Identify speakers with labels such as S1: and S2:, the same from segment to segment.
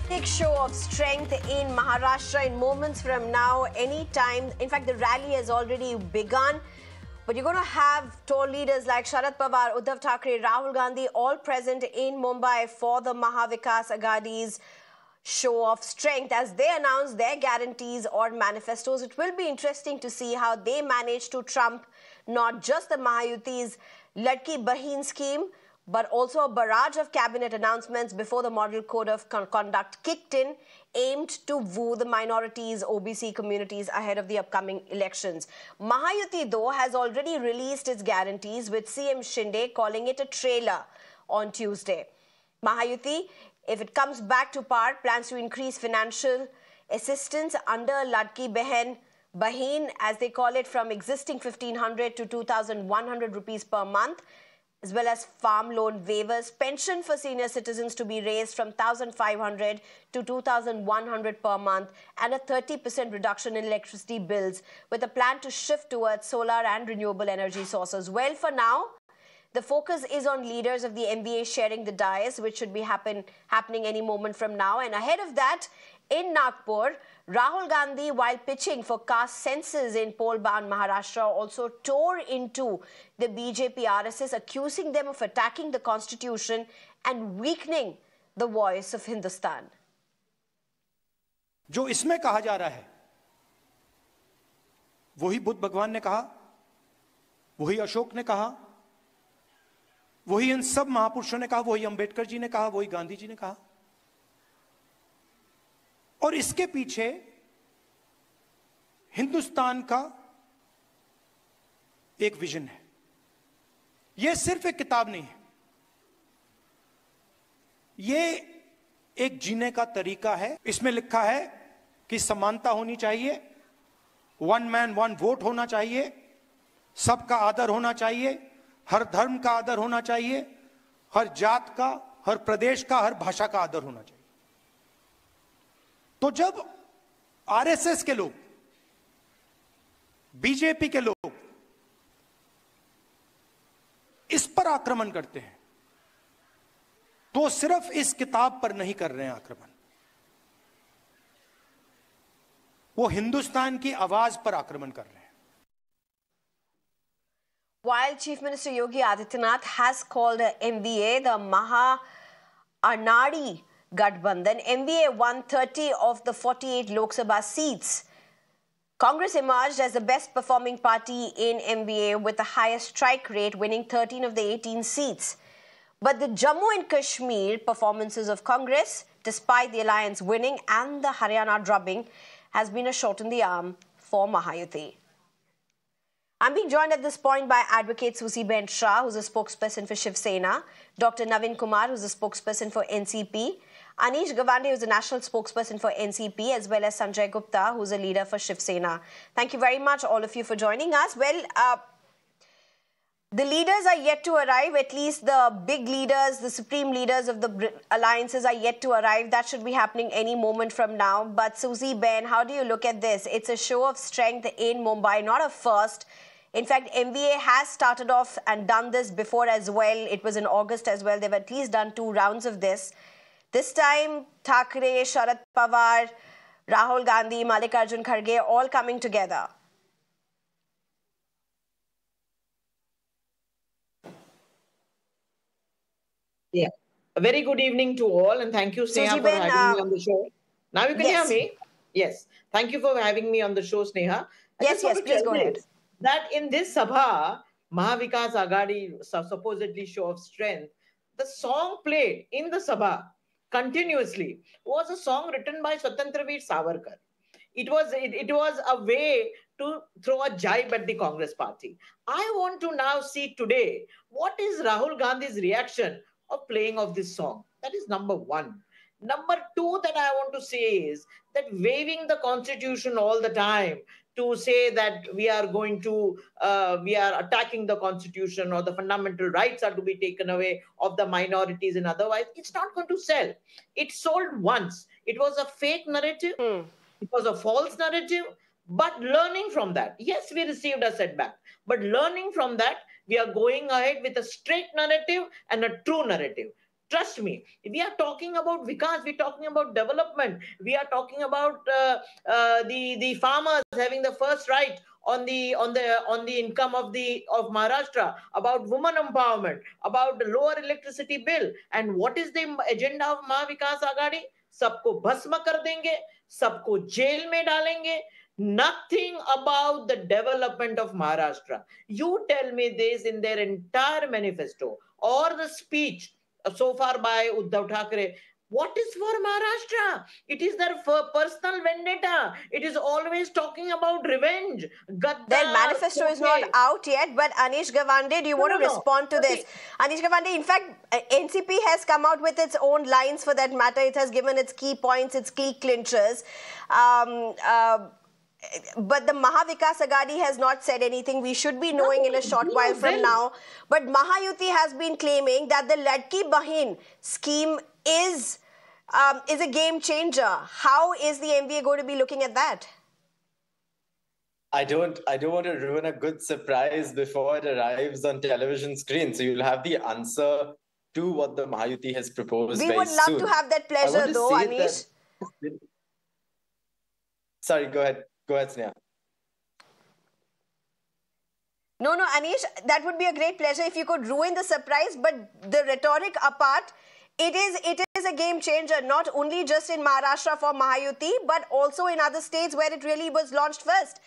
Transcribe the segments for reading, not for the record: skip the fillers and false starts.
S1: Big show of strength in Maharashtra in moments from now, any time. In fact, the rally has already begun. But you're going to have tall leaders like Sharad Pawar, Uddhav Thackeray, Rahul Gandhi all present in Mumbai for the Maha Aghadi's show of strength as they announce their guarantees or manifestos. It will be interesting to see how they manage to trump not just the Mahayuti's Ladki Bahin scheme, but also a barrage of cabinet announcements before the Model Code of Conduct kicked in, aimed to woo the minorities, OBC communities ahead of the upcoming elections. Mahayuti, though, has already released its guarantees, with CM Shinde calling it a trailer on Tuesday. Mahayuti, if it comes back to power, plans to increase financial assistance under Ladki Bahin, as they call it, from existing 1,500 to 2,100 rupees per month, as well as farm loan waivers, pension for senior citizens to be raised from 1,500 to 2,100 per month, and a 30% reduction in electricity bills, with a plan to shift towards solar and renewable energy sources. Well, for now, the focus is on leaders of the MVA sharing the dais, which should be happening any moment from now. And ahead of that, in Nagpur, Rahul Gandhi, while pitching for caste census in poll-bound Maharashtra, also tore into the BJP RSS, accusing them of attacking the constitution and weakening the voice of Hindustan.
S2: जो इसमें कहा जा रहा है, वही बुद्ध भगवान ने कहा, वही अशोक ने कहा, वही इन सब महापुरुषों ने कहा, वही अंबेडकर जी ने कहा, वही गांधी जी ने कहा। और इसके पीछे हिंदुस्तान का एक विजन है। यह सिर्फ एक किताब नहीं है, यह एक जीने का तरीका है। इसमें लिखा है कि समानता होनी चाहिए, वन मैन वन वोट होना चाहिए, सबका आदर होना चाहिए, हर धर्म का आदर होना चाहिए, हर जात का, हर प्रदेश का, हर भाषा का आदर होना चाहिए। तो जब आरएसएस के लोग, बीजेपी के लोग इस पर आक्रमण करते हैं, तो सिर्फ इस किताब पर नहीं कर रहे हैं आक्रमण, वो हिंदुस्तान की आवाज पर आक्रमण कर रहे हैं।
S1: While Chief Minister Yogi Adityanath has called MVA the Maha Aghadi Gadbandhan, MVA won 30 of the 48 Lok Sabha seats. Congress emerged as the best performing party in MVA with the highest strike rate, winning 13 of the 18 seats. But the Jammu and Kashmir performances of Congress, despite the alliance winning and the Haryana drubbing, has been a shot in the arm for Mahayuti. I'm being joined at this point by Advocate Susieben Shah, who's a spokesperson for Shiv Sena, Dr. Navin Kumar, who's a spokesperson for NCP, Anish, who's a national spokesperson for NCP, as well as Sanjay Gupta, who's a leader for Shiv Sena. Thank you very much, all of you, for joining us. Well, the leaders are yet to arrive, at least the big leaders, the supreme leaders of the alliances are yet to arrive. That should be happening any moment from now. But Susieben, how do you look at this? It's a show of strength in Mumbai, not a first. In fact, MVA has started off and done this before as well. It was in August as well. They've at least done 2 rounds of this. This time, Thackeray, Sharad Pawar, Rahul Gandhi, Mallikarjun Kharge, all coming together.
S3: Yeah. A very good evening to all, and thank you, Sneha, for having me on the show. Now you can hear me? Yes. Thank you for having me on the show, Sneha.
S1: Yes, please go ahead.
S3: That in this Sabha, Mahavikas Aghadi supposedly show of strength, the song played in the Sabha continuously was a song written by Swatantra Veer Savarkar. It was a way to throw a jibe at the Congress party. I want to now see today what is Rahul Gandhi's reaction of playing of this song. That is number one. Number two that I want to say is that waving the constitution all the time to say that we are attacking the constitution or the fundamental rights are to be taken away of the minorities and otherwise, it's not going to sell. It sold once. It was a fake narrative. It was a false narrative. But learning from that, yes, we received a setback. But learning from that, we are going ahead with a straight narrative and a true narrative. Trust me, we are talking about vikas, we are talking about development, we are talking about the farmers having the first right on the income of Maharashtra, about women empowerment, about the lower electricity bill. And what is the agenda of Maha Vikas Aghadi? सबको भस्म कर देंगे, सबको jail में डालेंगे. Nothing about the development of Maharashtra. You tell me this in their entire manifesto or the speech so far by Uddhav Thackeray. What is for Maharashtra? It is their personal vendetta. It is always talking about revenge. Gaddar,
S1: their manifesto is not out yet, but Anish Gawande, do you want to respond to this? Anish Gawande, in fact, NCP has come out with its own lines for that matter. It has given its key points, its key clinchers. But the Maha Vikas Aghadi has not said anything. We should be knowing in a short while from now. But Mahayuti has been claiming that the Ladki Bahin scheme is a game changer. How is the MVA going to be looking at that?
S4: I don't want to ruin a good surprise before it arrives on television screen. So you'll have the answer to what the Mahayuti has proposed.
S1: We would love to have that pleasure, though, Anish.
S4: Sorry, go ahead. Go ahead, Sneha.
S1: No, Anish, that would be a great pleasure if you could ruin the surprise. But the rhetoric apart, it is a game changer, not only just in Maharashtra for Mahayuti, but also in other states where it really was launched first.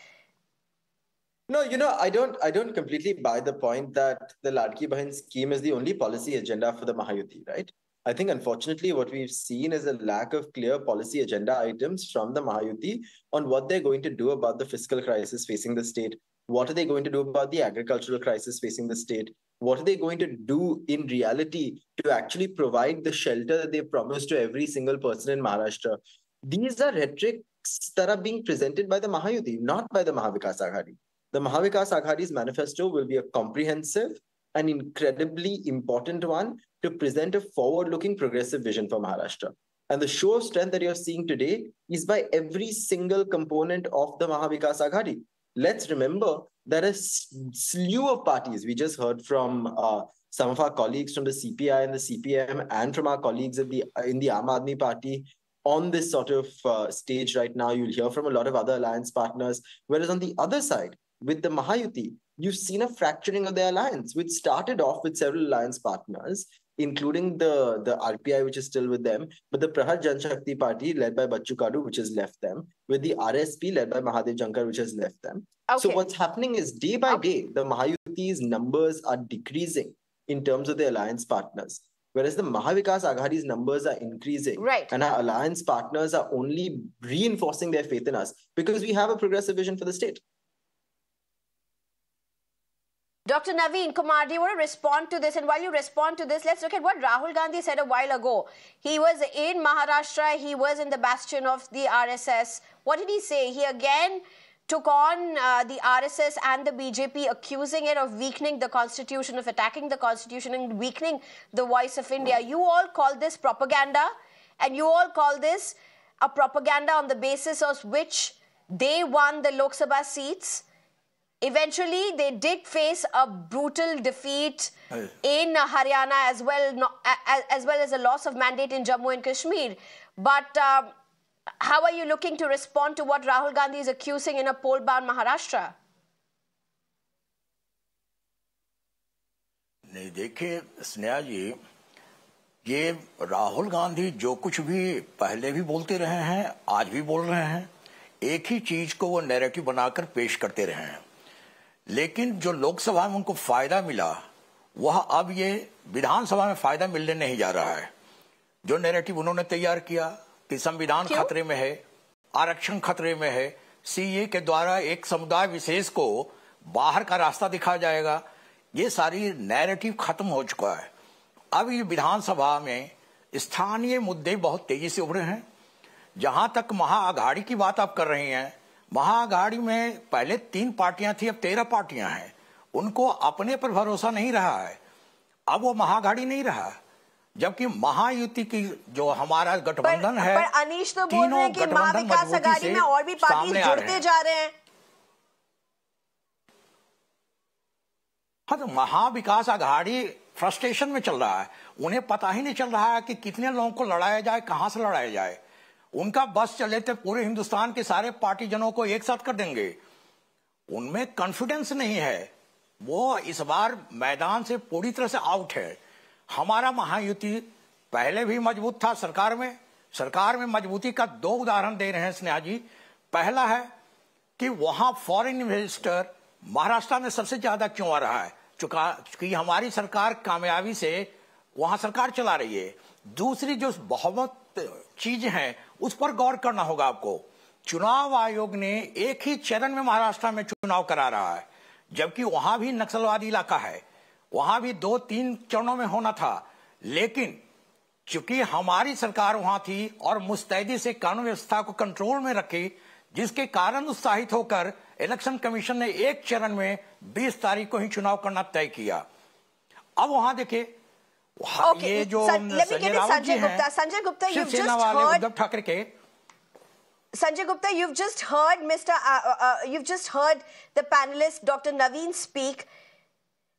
S4: No, I don't completely buy the point that the Ladki Bahin scheme is the only policy agenda for the Mahayuti, right? I think, unfortunately, what we've seen is a lack of clear policy agenda items from the Mahayuti on what they're going to do about the fiscal crisis facing the state. What are they going to do about the agricultural crisis facing the state? What are they going to do in reality to actually provide the shelter that they promised to every single person in Maharashtra? These are rhetorics that are being presented by the Mahayuti, not by the Maha Vikas Aghadi. The Maha Vikas Aghadi's manifesto will be a comprehensive and incredibly important one to present a forward-looking progressive vision for Maharashtra. And the show of strength that you're seeing today is by every single component of the Maha Vikas Aghadi. Let's remember that a slew of parties, we just heard from some of our colleagues from the CPI and the CPM and from our colleagues in the Aam Aadmi Party on this sort of stage right now. You'll hear from a lot of other alliance partners. Whereas on the other side, with the Mahayuti, you've seen a fracturing of the alliance, which started off with several alliance partners, including the RPI, which is still with them, but the Prahar Janshakti Party, led by Bachchu Kadu, which has left them, with the RSP, led by Mahadev Jankar, which has left them. Okay. So what's happening is, day by day, the Mahayuti's numbers are decreasing in terms of the alliance partners, whereas the Maha Vikas Aghadi's numbers are increasing.
S1: Right.
S4: And our alliance partners are only reinforcing their faith in us because we have a progressive vision for the state.
S1: Dr. Naveen Kumar, do you want to respond to this? And while you respond to this, let's look at what Rahul Gandhi said a while ago. He was in Maharashtra. He was in the bastion of the RSS. What did he say? He again took on the RSS and the BJP, accusing it of weakening the constitution, of attacking the constitution and weakening the voice of India. You all call this propaganda, and you all call this a propaganda on the basis of which they won the Lok Sabha seats. Eventually, they did face a brutal defeat in Haryana as well as a loss of mandate in Jammu and Kashmir. But how are you looking to respond to what Rahul Gandhi is accusing in a poll-bound Maharashtra?
S5: नहीं, देखिए स्नेहा जी, ये राहुल गांधी जो कुछ भी पहले भी बोलते रहे हैं, आज भी बोल रहे हैं, एक ही चीज को वो नैरेटिव बनाकर पेश करते रहे हैं। लेकिन जो लोकसभा में उनको फायदा मिला, वह अब ये विधानसभा में फायदा मिलने नहीं जा रहा है। जो नैरेटिव उन्होंने तैयार किया कि संविधान खतरे में है, आरक्षण खतरे में है, सीए के द्वारा एक समुदाय विशेष को बाहर का रास्ता दिखाया जाएगा, ये सारी नैरेटिव खत्म हो चुका है। अब ये विधानसभा में स्थानीय मुद्दे बहुत तेजी से उभरे हैं। जहां तक महाअघाड़ी की बात आप कर रही हैं, महाअघाड़ी में पहले 3 पार्टियां थी, अब 13 पार्टियां हैं। उनको अपने पर भरोसा नहीं रहा है, अब वो महाअघाड़ी नहीं रहा, जबकि महायुति की जो हमारा गठबंधन है,
S1: पर अनीश तो बोल रहे हैं कि महा विकास अघाड़ी में और भी पार्टी जुड़ते जा रहे हैं।
S5: हाँ, तो महा विकास अघाड़ी फ्रस्ट्रेशन में चल रहा है। उन्हें पता ही नहीं चल रहा है कि कितने लोगों को लड़ाया जाए, कहां से लड़ाया जाए। उनका बस चले तो पूरे हिंदुस्तान के सारे पार्टी जनों को एक साथ कर देंगे। उनमें कॉन्फिडेंस नहीं है, वो इस बार मैदान से पूरी तरह से आउट है। हमारा महायुति पहले भी मजबूत था सरकार में मजबूती का 2 उदाहरण दे रहे हैं स्नेहा जी। पहला है कि वहां फॉरेन इन्वेस्टर महाराष्ट्र में सबसे ज्यादा क्यों आ रहा है, क्योंकि हमारी सरकार कामयाबी से वहां सरकार चला रही है। दूसरी जो बहुत चीज है उस पर गौर करना होगा आपको। चुनाव आयोग ने एक ही चरण में महाराष्ट्र में चुनाव करा रहा है, जबकि वहां भी नक्सलवादी इलाका है, वहां भी 2-3 चरणों में होना था। लेकिन चूंकि हमारी सरकार वहां थी और मुस्तैदी से कानून व्यवस्था को कंट्रोल में रखी, जिसके कारण उत्साहित होकर इलेक्शन कमीशन ने एक चरण में 20 तारीख को ही चुनाव करना तय किया। अब वहां देखिए ये जो संजय राउत जी हैं,
S1: संजय गुप्ता,
S5: शिवसेना वाले उद्धव ठाकरे के।
S1: Sanjay Gupta, you've just heard you've just heard the panelist Dr. Naveen speak.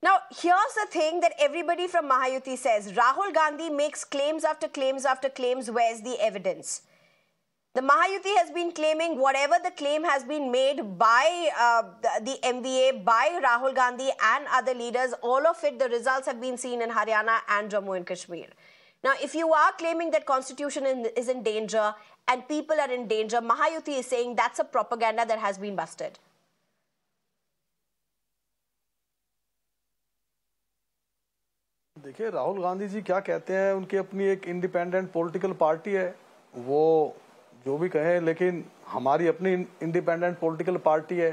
S1: Now, here's the thing that everybody from Mahayuti says. Rahul Gandhi makes claims after claims after claims. Where's the evidence? The Mahayuti has been claiming whatever the claim has been made by the MVA, by Rahul Gandhi and other leaders. All of it, the results have been seen in Haryana and Jammu and Kashmir. Now, if you are claiming that constitution is in danger and people are in danger, Mahayuti is saying that's a propaganda that has been busted.
S6: देखिए, राहुल गांधी जी क्या कहते हैं, उनकी अपनी एक independent political party है, वो जो भी कहें, लेकिन हमारी अपनी इंडिपेंडेंट पॉलिटिकल पार्टी है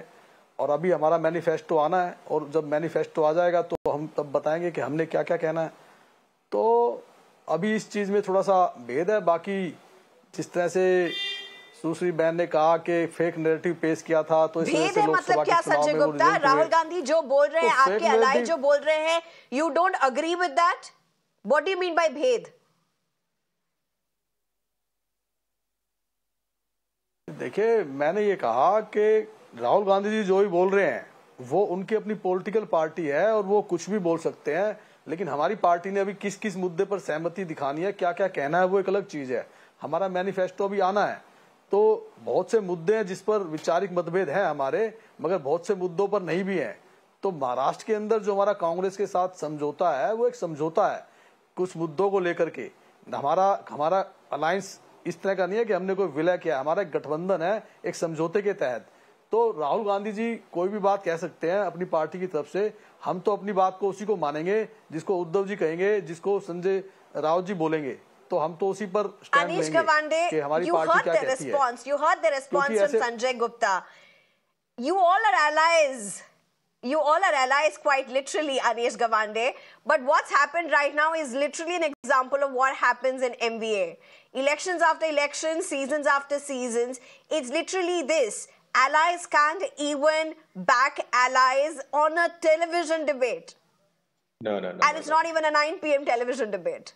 S6: और अभी हमारा मैनिफेस्टो आना है और जब मैनिफेस्टो आ जाएगा तो हम तब बताएंगे कि हमने क्या क्या कहना है। तो अभी इस चीज में थोड़ा सा भेद है। बाकी जिस तरह से सुसीबेन ने कहा कि फेक नैरेटिव पेश किया था, तो इस वजह से
S1: मतलब क्या संजय गुप्ता, राहुल गांधी जो बोल रहे हैं, आपके अलाइ जो बोल रहे हैं, you don't agree with that? What do you mean by भेद?
S6: देखिए, मैंने ये कहा कि राहुल गांधी जी जो भी बोल रहे हैं वो उनकी अपनी पॉलिटिकल पार्टी है और वो कुछ भी बोल सकते हैं, लेकिन हमारी पार्टी ने अभी किस किस मुद्दे पर सहमति दिखानी है, क्या क्या कहना है, वो एक अलग चीज है। हमारा मैनिफेस्टो अभी आना है, तो बहुत से मुद्दे हैं जिस पर विचारिक मतभेद हैं हमारे, मगर बहुत से मुद्दों पर नहीं भी हैं। तो महाराष्ट्र के अंदर जो हमारा कांग्रेस के साथ समझौता है वो एक समझौता है कुछ मुद्दों को लेकर के। हमारा अलायंस इस तरह का नहीं है कि हमने कोई विलय किया, हमारा एक गठबंधन है एक समझौते के तहत। तो राहुल गांधी जी कोई भी बात कह सकते हैं अपनी पार्टी की तरफ से, हम तो अपनी बात को उसी को मानेंगे जिसको उद्धव जी कहेंगे, जिसको संजय राउत जी बोलेंगे, तो हम तो उसी पर स्टैंड लेंगे कि हमारी पार्टी क्या कहती है।
S1: You heard the response from Sanjay Gupta. You all are allies. You all are allies quite literally, Anish Gawande. But what's happened right now is literally an example of what happens in MVA. Elections after elections, seasons after seasons. It's literally this. Allies can't even back allies on a television debate.
S4: No.
S1: And it's not even a 9 p.m. television debate.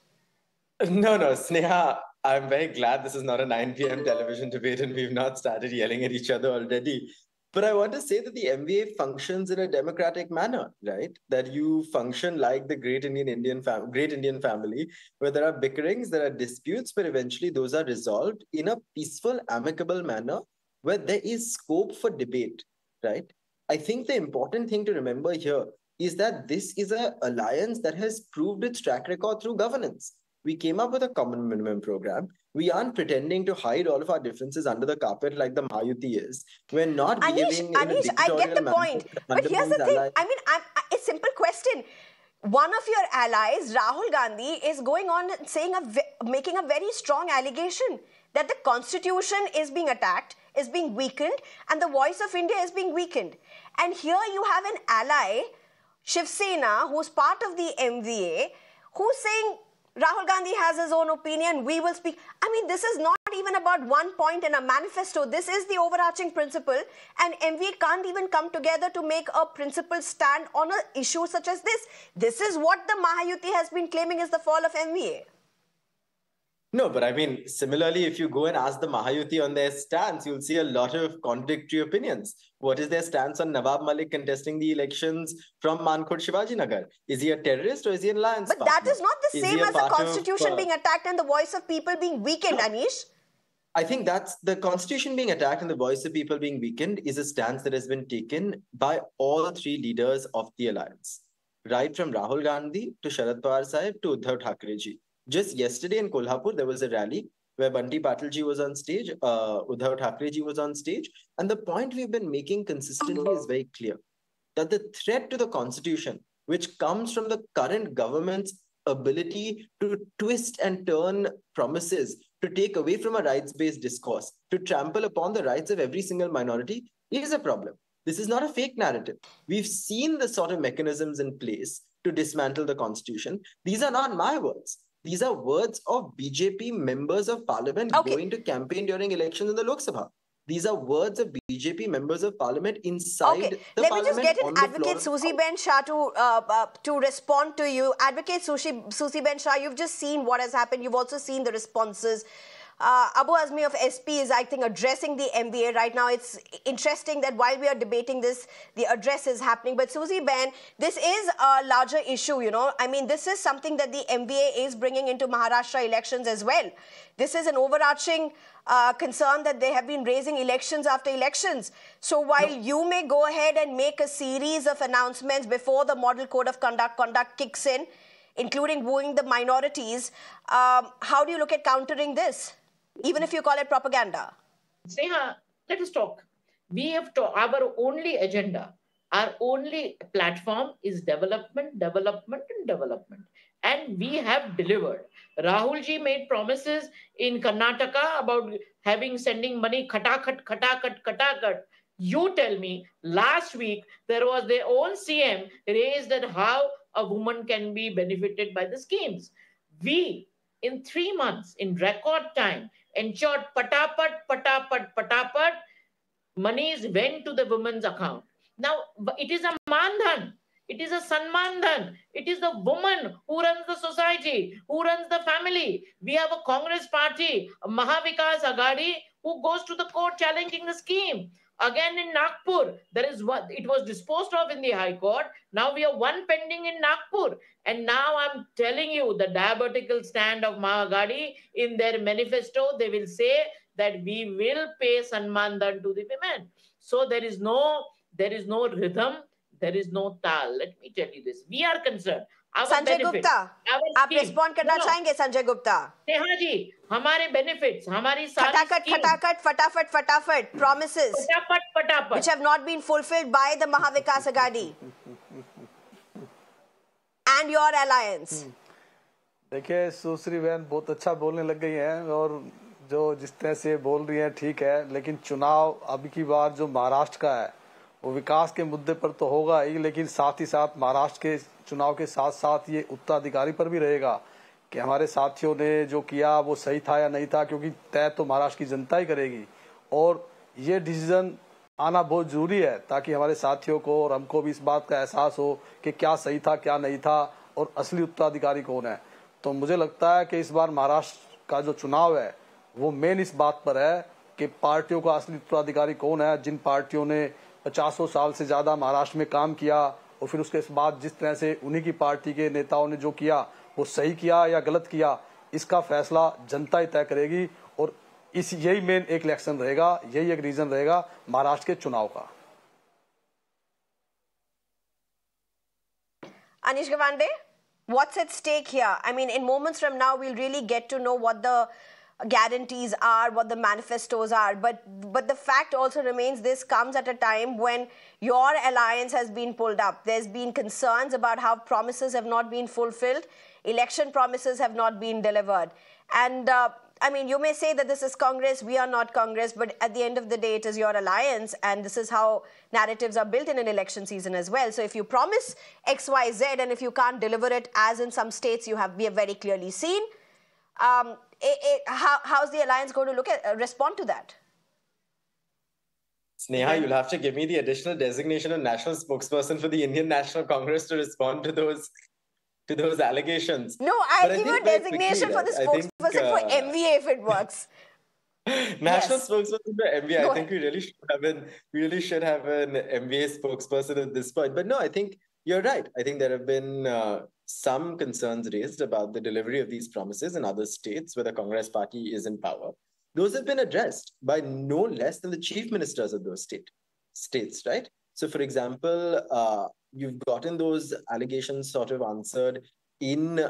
S4: No, Sneha, I'm very glad this is not a 9 p.m. television debate and we've not started yelling at each other already. But I want to say that the MVA functions in a democratic manner, right? That you function like the great Indian family, where there are bickerings, there are disputes, but eventually those are resolved in a peaceful, amicable manner where there is scope for debate, right? I think the important thing to remember here is that this is an alliance that has proved its track record through governance. We came up with a common minimum program. We aren't pretending to hide all of our differences under the carpet like the Mahayuti is. We're not behaving in a dictatorial
S1: I get the
S4: manner
S1: point. But here's the thing. I mean, a simple question. One of your allies, Rahul Gandhi, is going on saying making a very strong allegation that the constitution is being attacked, is being weakened, and the voice of India is being weakened. And here you have an ally, Shiv Sena, who's part of the MVA, who's saying Rahul Gandhi has his own opinion, we will speak. I mean, this is not even about one point in a manifesto. This is the overarching principle, and MVA can't even come together to make a principled stand on an issue such as this. This is what the Mahayuti has been claiming is the fall of MVA.
S4: No, but I mean, similarly, if you go and ask the Mahayuti on their stance, you'll see a lot of contradictory opinions. What is their stance on Nawab Malik contesting the elections from Mankhurd Shivaji Nagar? Is he a terrorist or is he an alliance
S1: But that is not the
S4: Is he
S1: same
S4: a
S1: as the
S4: part of,
S1: constitution being attacked and the voice of people being weakened, Anish.
S4: I think that's the constitution being attacked and the voice of people being weakened is a stance that has been taken by all three leaders of the alliance, right from Rahul Gandhi to Sharad Pawar Sahib to Uddhav Thackeray ji. Just yesterday in Kolhapur, there was a rally where Bunty Patil ji was on stage, Uddhav Thackeray ji was on stage. And the point we've been making consistently is very clear, that the threat to the constitution, which comes from the current government's ability to twist and turn promises, to take away from a rights-based discourse, to trample upon the rights of every single minority, is a problem. This is not a fake narrative. We've seen the sort of mechanisms in place to dismantle the constitution. These are not my words. These are words of BJP members of parliament going to campaign during elections in the Lok Sabha. These are words of BJP members of parliament inside the
S1: Let
S4: parliament.
S1: me just get an Advocate Susieben Shah to respond to you. Advocate Susieben Shah, you've just seen what has happened. You've also seen the responses. Abu Azmi of SP is, I think, addressing the MBA right now. It's interesting that while we are debating this, the address is happening. But Susieben, this is a larger issue, you know. I mean, this is something that the MBA is bringing into Maharashtra elections as well. This is an overarching concern that they have been raising elections after elections. So while you may go ahead and make a series of announcements before the Model Code of Conduct kicks in, including wooing the minorities, how do you look at countering this? Even if you call it propaganda.
S3: Sneha, let us talk. We have our only agenda, our only platform is development, development, and development. And we have delivered. Rahul ji made promises in Karnataka about sending money khatakat. You tell me, last week there was their own CM raised that how a woman can be benefited by the schemes. We, in 3 months, in record time, ensured patapat, monies went to the woman's account. Now, it is a mandhan. It is a sanmandhan. It is the woman who runs the society, who runs the family. We have a Congress party, a Aghadi, who goes to the court challenging the scheme. Again in Nagpur, it was disposed of in the High Court. Now we have one pending in Nagpur. And now I'm telling you, the diabetical stand of Aghadi, in their manifesto, they will say that we will pay Sanmandan to the women. So there is no rhythm, there is no tal. Let me tell you this. We are concerned.
S1: Sanjay Gupta, आप respond करना चाहेंगे संजय गुप्ता?
S3: नेहा जी, हमारे benefits, हमारी सारी
S1: फटाफट promises which have not been fulfilled by the Mahavikas Aghadi and your alliance.
S6: देखिए सुश्री बहन बहुत अच्छा बोलने लग गई हैं और जो जिस तरह से बोल रही हैं ठीक है, लेकिन चुनाव अब की बार जो महाराष्ट्र का है वो विकास के मुद्दे पर तो होगा ही, लेकिन साथ ही साथ महाराष्ट्र के चुनाव के साथ साथ ये उत्तराधिकारी पर भी रहेगा कि हमारे साथियों ने जो किया वो सही था या नहीं था, क्योंकि तय तो महाराष्ट्र की जनता ही करेगी और ये डिसीजन आना बहुत जरूरी है ताकि हमारे साथियों को और हमको भी इस बात का एहसास हो कि क्या सही था क्या नहीं था और असली उत्तराधिकारी कौन है। तो मुझे लगता है कि इस बार महाराष्ट्र का जो चुनाव है वो मेन इस बात पर है कि पार्टियों का असली उत्तराधिकारी कौन है, जिन पार्टियों ने 50 साल से ज्यादा महाराष्ट्र में काम किया और फिर उसके बाद जिस तरह से उन्हीं की पार्टी के नेताओं ने जो किया वो सही किया या गलत किया, इसका फैसला जनता ही तय करेगी और यही मेन एक इलेक्शन रहेगा, यही एक रीजन रहेगा महाराष्ट्र के चुनाव का।
S1: Anish Gawande, what's at stake here? I mean, in moments from now, we'll really get to know what the guarantees are, what the manifestos are, but the fact also remains this comes at a time when your alliance has been pulled up. There's been concerns about how promises have not been fulfilled, election promises have not been delivered. And I mean, you may say that this is Congress, we are not Congress, but at the end of the day, it is your alliance, and this is how narratives are built in an election season as well. So if you promise X, Y, Z, and if you can't deliver it, as in some states we have very clearly seen, how's the alliance going to respond to that?
S4: Sneha, you'll have to give me the additional designation of national spokesperson for the Indian National Congress to respond to those allegations.
S1: No, I'll give you a designation for the spokesperson spokesperson for MVA if it works.
S4: National
S1: Yes.
S4: spokesperson for MVA.
S1: Go
S4: I think we really should have an MVA spokesperson at this point. But no, I think you're right. I think there have been some concerns raised about the delivery of these promises in other states where the Congress party is in power. Those have been addressed by no less than the chief ministers of those states, right? So, for example, you've gotten those allegations sort of answered in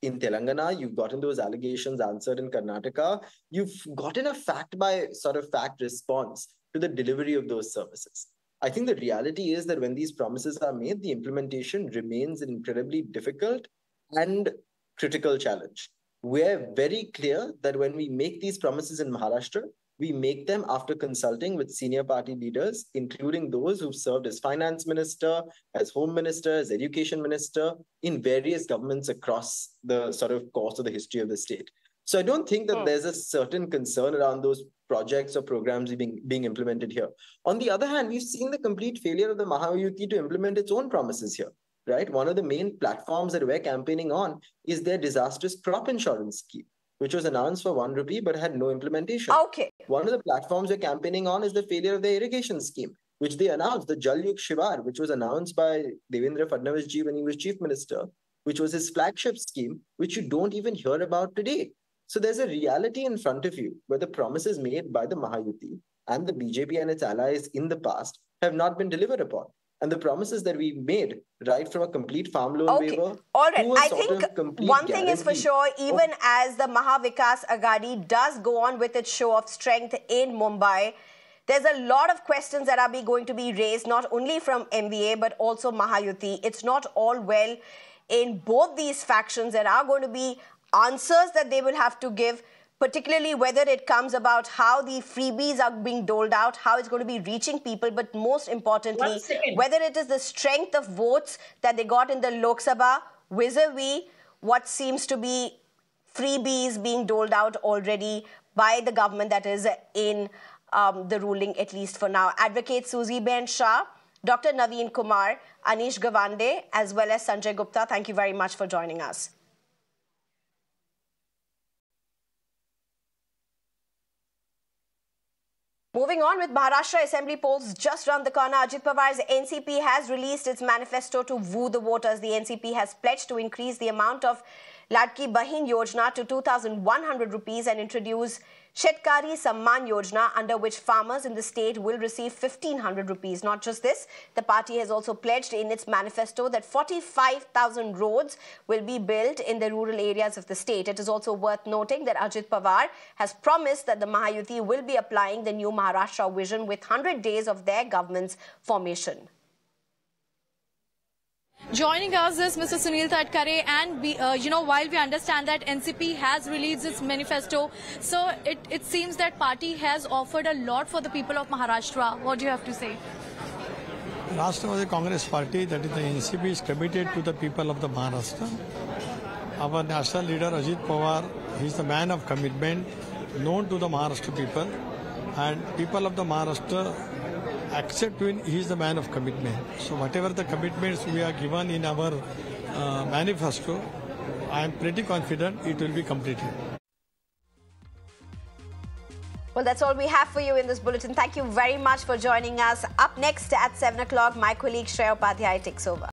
S4: Telangana, you've gotten those allegations answered in Karnataka, you've gotten a fact by sort of fact response to the delivery of those services. I think the reality is that when these promises are made, the implementation remains an incredibly difficult and critical challenge. We're very clear that when we make these promises in Maharashtra, we make them after consulting with senior party leaders, including those who've served as finance minister, as home minister, as education minister in various governments across the sort of course of the history of the state. So I don't think that there's a certain concern around those projects or programs being implemented here. On the other hand, we've seen the complete failure of the Mahayuti to implement its own promises here, right? One of the main platforms that we're campaigning on is their disastrous crop insurance scheme, which was announced for 1 rupee but had no implementation.
S1: Okay.
S4: One of the platforms we're campaigning on is the failure of the irrigation scheme, which they announced, the Jal Yug Shivar, which was announced by Devendra Fadnavis ji when he was chief minister, which was his flagship scheme, which you don't even hear about today. So there's a reality in front of you where the promises made by the Mahayuti and the BJP and its allies in the past have not been delivered upon. And the promises that we made, right from a complete farm loan waiver.
S1: All right.
S4: To a
S1: I
S4: sort
S1: think
S4: of complete
S1: one thing is for
S4: guarantee.
S1: sure, even as the Maha Vikas Aghadi does go on with its show of strength in Mumbai, there's a lot of questions that are going to be raised, not only from MVA, but also Mahayuti. It's not all well in both these factions. There are going to be answers that they will have to give, particularly whether it comes about how the freebies are being doled out, how it's going to be reaching people, but most importantly, whether it is the strength of votes that they got in the Lok Sabha vis-a-vis what seems to be freebies being doled out already by the government that is in the ruling, at least for now. Advocate Susieben Shah, Dr. Naveen Kumar, Anish Gawande, as well as Sanjay Gupta, thank you very much for joining us. Moving on with Maharashtra Assembly polls just around the corner, Ajit Pawar's NCP has released its manifesto to woo the voters. The NCP has pledged to increase the amount of Ladki Bahin Yojana to 2,100 rupees and introduce Shetkari Samman Yojana, under which farmers in the state will receive 1,500 rupees. Not just this, the party has also pledged in its manifesto that 45,000 roads will be built in the rural areas of the state. It is also worth noting that Ajit Pawar has promised that the Mahayuti will be applying the new Maharashtra vision with 100 days of their government's formation.
S7: Joining us is Mr. Sunil Thackeray, and while we understand that NCP has released its manifesto, so it seems that party has offered a lot for the people of Maharashtra. What do you have to say?
S8: Rashtravari Congress Party, that is the NCP, is committed to the people of the Maharashtra. Our national leader Ajit Pawar, he is the man of commitment, known to the Maharashtra people, and people of the Maharashtra accept him. He is the man of commitment. So whatever the commitments we are given in our manifesto, I am pretty confident it will be completed.
S1: Well, that's all we have for you in this bulletin. Thank you very much for joining us. Up next at 7 o'clock, my colleague Shreya Upadhyay takes over.